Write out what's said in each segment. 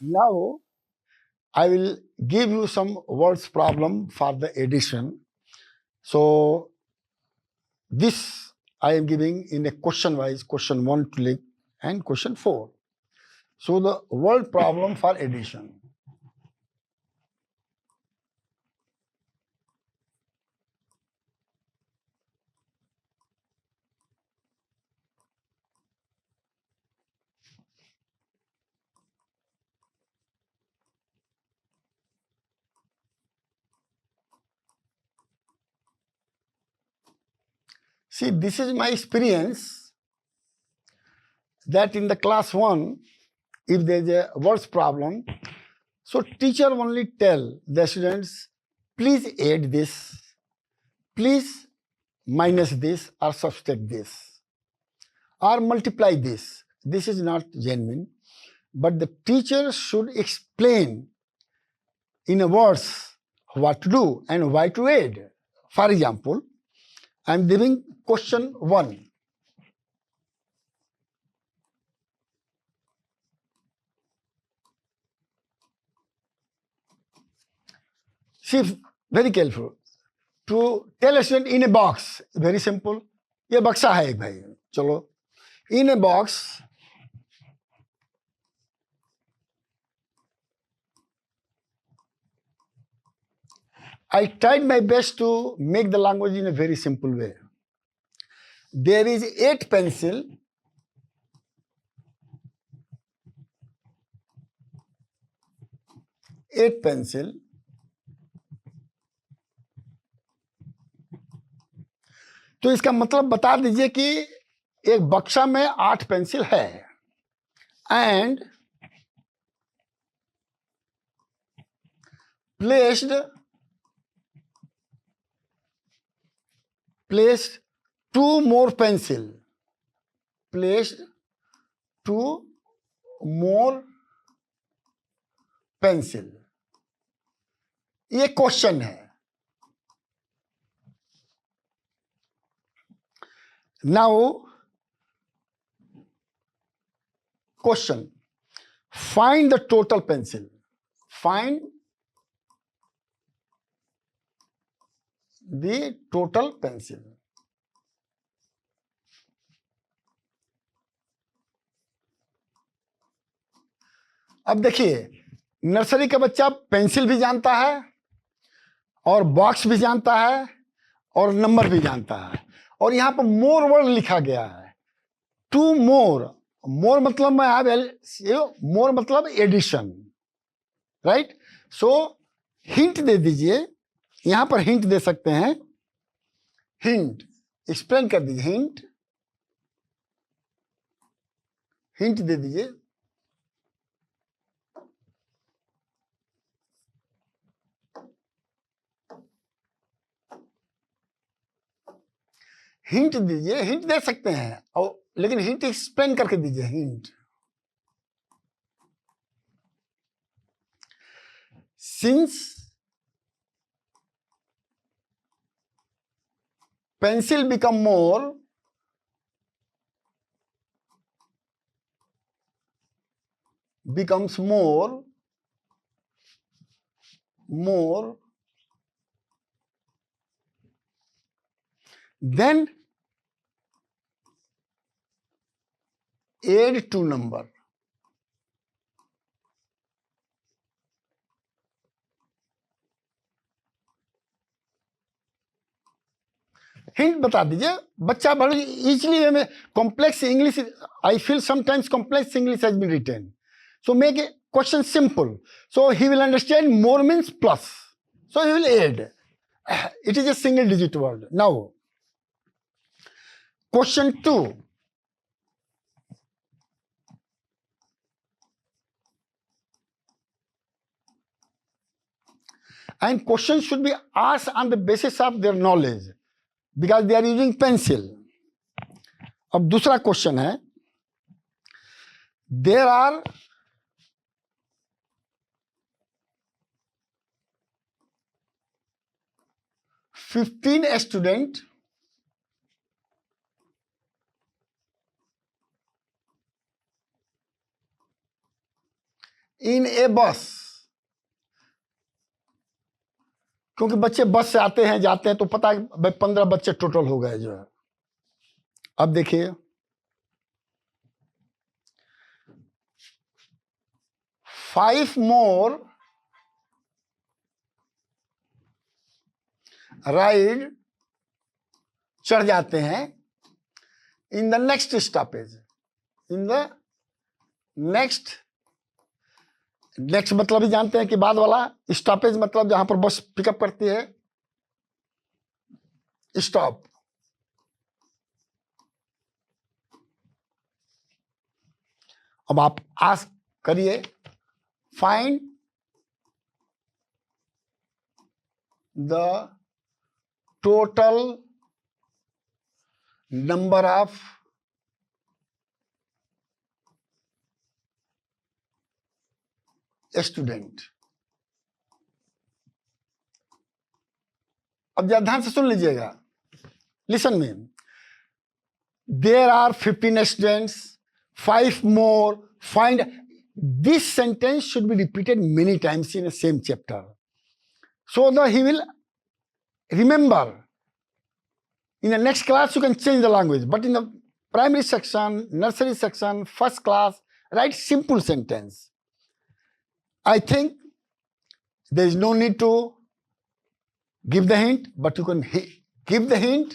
Now I will give you some words problem for the addition. So this I am giving in a question wise, question 1 to and question 4. So the word problem for addition. See, this is my experience that in the class 1, if there is a words problem, so teacher only tell the students, please add this, please minus this or subtract this or multiply this. This is not genuine, but the teacher should explain in a words what to do and why to add. For example, I am giving question 1. See, very careful. To tell a student in a box, very simple. ये बक्सा है एक भाई, चलो. In a box, I tried my best to make the language in a very simple way. There is 8 pencil, 8 pencil. तो इसका मतलब बता दीजिए कि एक बक्सा में 8 पेंसिल है and placed 2 more pencil, placed 2 more pencil. ये क्वेश्चन है. Now, question. Find the total pencil. Find the total pencil. अब देखिए, नर्सरी का बच्चा पेंसिल भी जानता है और बॉक्स भी जानता है और नंबर भी जानता है, और यहां पर मोर वर्ड लिखा गया है. 2 more. मोर मतलब मोर मतलब एडिशन, राइट. सो हिंट दे दीजिए, यहां पर हिंट दे सकते हैं. हिंट एक्सप्लेन कर दीजिए. हिंट दे दीजिए. हिंट दीजिए. हिंट दे सकते हैं और लेकिन हिंट एक्सप्लेन करके दीजिए. Hint. Since pencil become more, becomes more, then add to number. Hint बता दीजिए. बच्चा बड़ी इजीली में complex English, I feel sometimes complex English has been written, so make a question simple, so he will understand more means plus, so he will add. It is a single digit word. Now question 2. And questions should be asked on the basis of their knowledge, because they are using pencil. अब दूसरा question है. There are 15 students इन ए बस, क्योंकि बच्चे बस से आते हैं जाते हैं तो पता है भाई 15 बच्चे टोटल हो गए जो है। अब देखिए 5 more राइड चढ़ जाते हैं in the next stoppage, in the next, next मतलब ही जानते हैं कि बाद वाला, स्टॉपेज मतलब जहां पर बस पिकअप करती है, स्टॉप। अब आप आस्क करिए find the total number of student. अब जरा ध्यान से सुन लीजिएगा, listen me, there are 15 students, 5 more, find, this sentence should be repeated many times in the same chapter so that he will remember. In the next class you can change the language, but in the primary section, nursery section, first class, write simple sentence. I think there is no need to give the hint, but you can give the hint.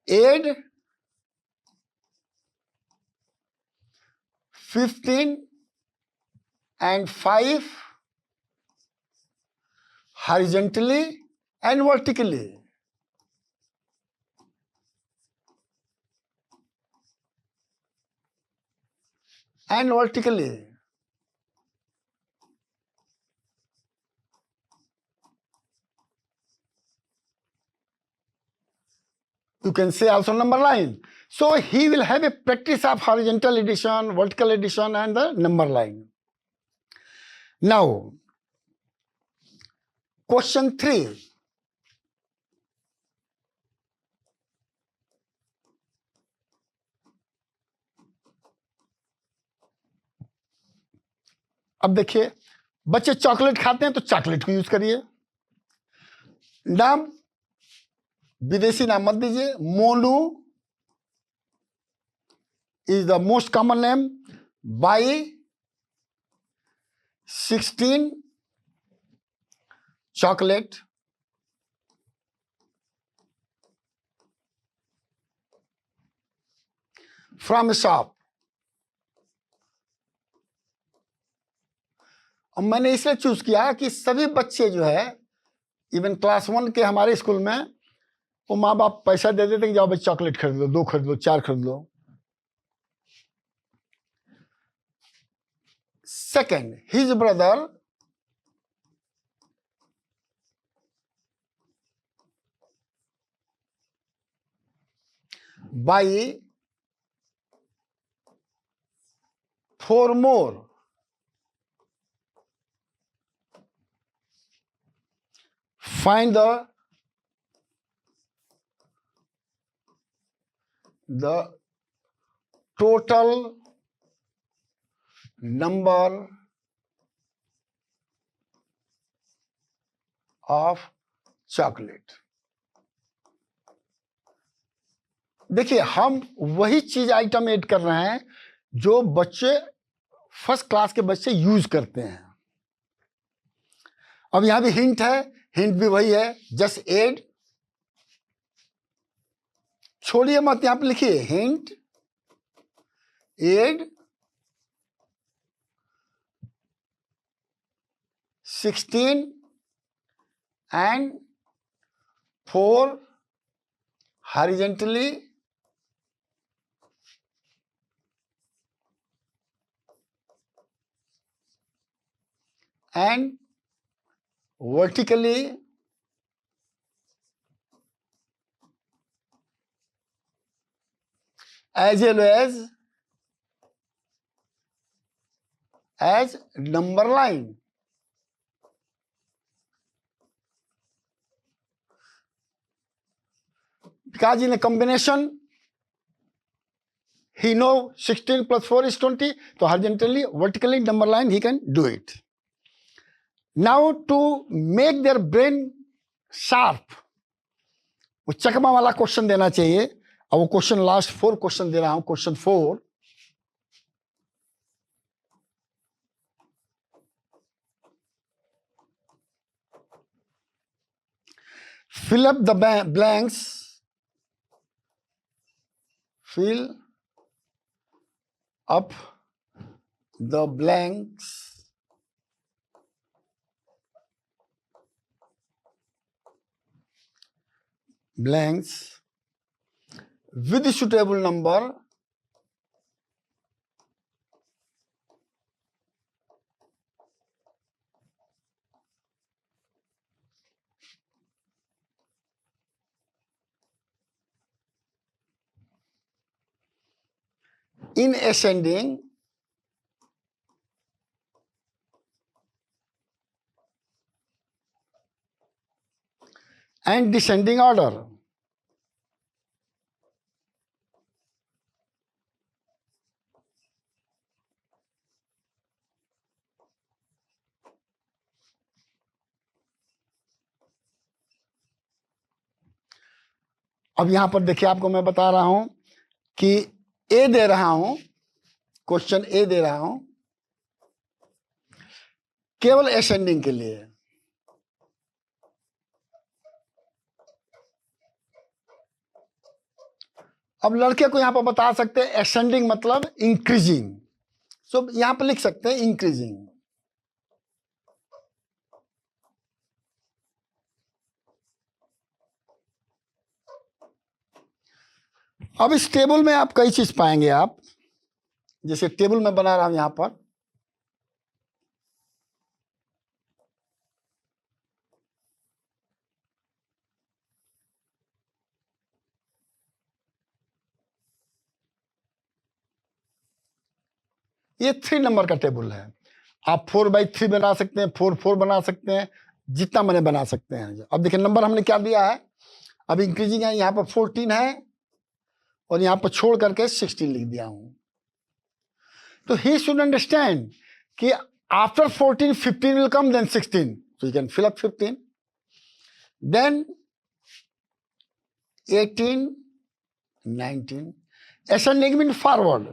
Add 15 and 5 horizontally and vertically. And vertically. You can say also number line. So he will have a practice of horizontal addition, vertical addition, and the number line. Now, question 3. अब देखिए, बच्चे chocolate खाते हैं तो chocolate को use करिए। नाम विदेशी नाम मत दीजिए। Monu is the most common name. Buy 16 chocolate from a shop. और मैंने इसलिए चूज किया कि सभी बच्चे जो है, इवन क्लास 1 के हमारे स्कूल में, वो माँ बाप पैसा दे देते कि जाओ भाई चॉकलेट खरीद लो, 2 खरीद लो, 4 खरीद लो। Second, his brother buy 4 more. Find the total number of chocolate. देखिए हम वही चीज आइटम ऐड कर रहे हैं जो बच्चे फर्स्ट क्लास के बच्चे यूज करते हैं। अब यहां भी हिंट है, हिंट भी वही है, जस्ट ऐड, छोड़िए मत, यहां पे लिखिए hint add 16 and 4 horizontally and vertically as well as number line. Because in a combination he know 16 plus 4 is 20. So horizontally, vertically, number line, he can do it. Now to make their brain sharp, वो चकमा वाला question देना चाहिए. और वो question last 4 question दे रहा हूं. Question 4, fill up the blanks. Fill up the blanks with suitable number in ascending and descending order. अब यहां पर देखिए, आपको मैं बता रहा हूं कि ए दे रहा हूं, क्वेश्चन ए दे रहा हूं केवल असेंडिंग के लिए. अब लड़के को यहां पर बता सकते हैं असेंडिंग मतलब इंक्रीजिंग. सो यहां पर लिख सकते हैं इंक्रीजिंग. अब इस टेबल में आप कई चीज पाएंगे. आप जैसे टेबल में बना रहा हूं यहां पर, ये 3 नंबर का टेबल है. आप 4/3 बना सकते हैं, 4/4 बना सकते हैं, जितना मैंने बना सकते हैं. अब देखिए नंबर हमने क्या दिया है. अब इंक्रीजिंग है, यहां पर 14 है और यहां पर छोड़ करके 16 लिख दिया हूं. तो ही शुड अंडरस्टैंड कि after 14 15 will come, then 16. So you can fill up 15, then 18, 19. Ascending means forward.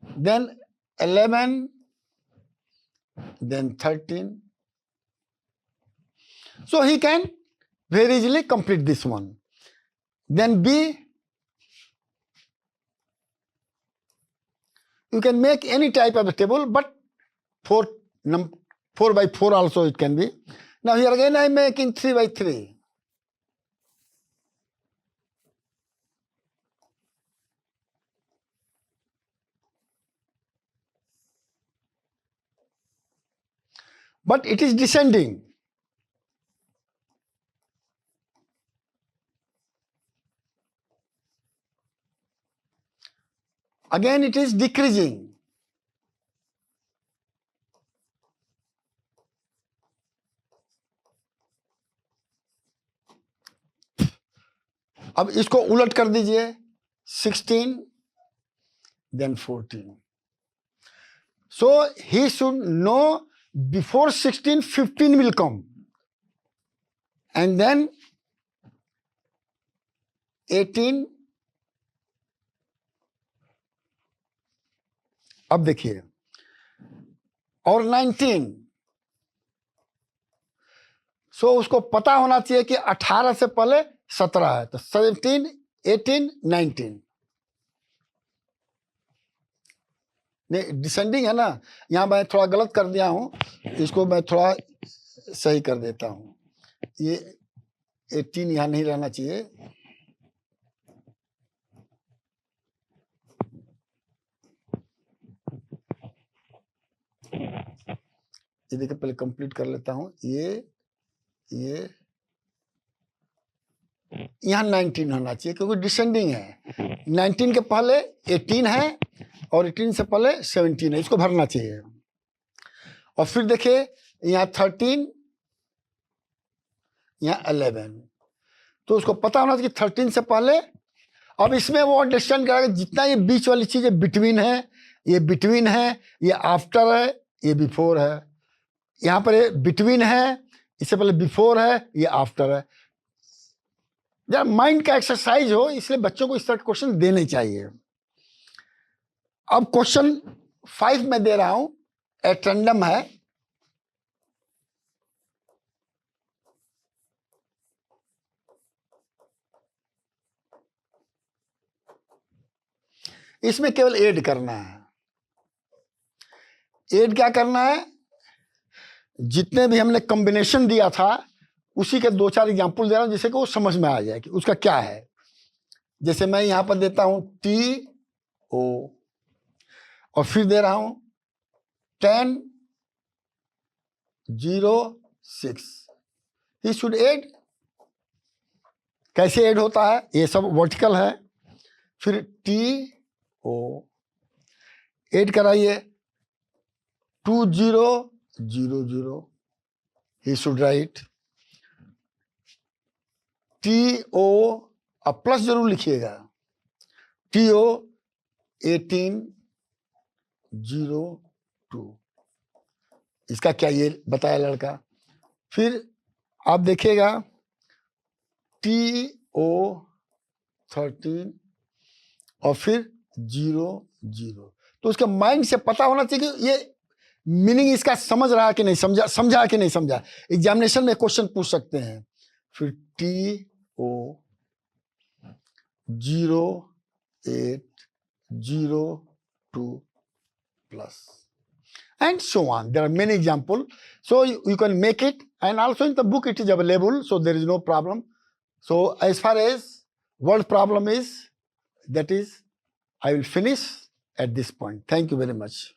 Then 11, then 13. So he can very easily complete this one. Then B, you can make any type of a table, but 4/4 also it can be. Now here again I am making 3/3. But it is descending. Again it is decreasing. अब इसको उलट कर दीजिए, 16 then 14. So he should know before 16 15 will come, and then 18. अब देखिए, और 19. सो उसको पता होना चाहिए कि 18 से पहले 17 है. तो 17, 18, 19. नहीं, डिसेंडिंग है ना. यहां मैं थोड़ा गलत कर दिया हूं, इसको मैं थोड़ा सही कर देता हूं. ये 18 यहां नहीं रहना चाहिए. ये देखिए, पहले कंप्लीट कर लेता हूं. ये यहाँ 19 होना चाहिए क्योंकि डिसेंडिंग है. 19 के पहले 18 है और 18 से पहले 17 है. इसको भरना चाहिए. और फिर देखिए यहाँ 13, यहाँ 11. तो उसको पता होना चाहिए 13 से पहले अब इसमें वो अंडरस्टैंड करेगा जितना ये बीच वाली चीज है, बिटवीन है, ये बिटवीन है, ये आफ्टर है, ये बिफोर है, यहाँ पर ये बिटवीन है, इससे पहले बिफोर है, ये आफ्टर है। जब माइंड का एक्सरसाइज हो, इसलिए बच्चों को इस तरह के क्वेश्चन देने चाहिए। अब क्वेश्चन 5 में दे रहा हूं, एट रैंडम है। इसमें केवल ऐड करना है। ऐड क्या करना है? जितने भी हमने कॉम्बिनेशन दिया था उसी के 2-4 एग्जाम्पल दे रहा हूं, जिससे कि वो समझ में आ जाए कि उसका क्या है। जैसे मैं यहां पर देता हूं TO और फिर दे रहा हूं 10:06। He should add. कैसे ऐड होता है? ये सब वर्टिकल है। फिर TO ऐड कराइए 20:00। ही शुड राइट TO, अब प्लस जरूर लिखिएगा, TO 18:02। इसका क्या ये बताया लड़का। फिर आप देखिएगा TO 13 और फिर 00। तो उसके माइंड से पता होना चाहिए कि ये मीनिंग इसका समझ रहा कि नहीं समझा कि नहीं समझा। एग्जामिनेशन में क्वेश्चन पूछ सकते हैं। फिर TO 08:02 plus and so on. There are many examples, so you can make it, and also in the book it is available, so there is no problem. So as far as word problem is, that is, I will finish at this point. Thank you very much.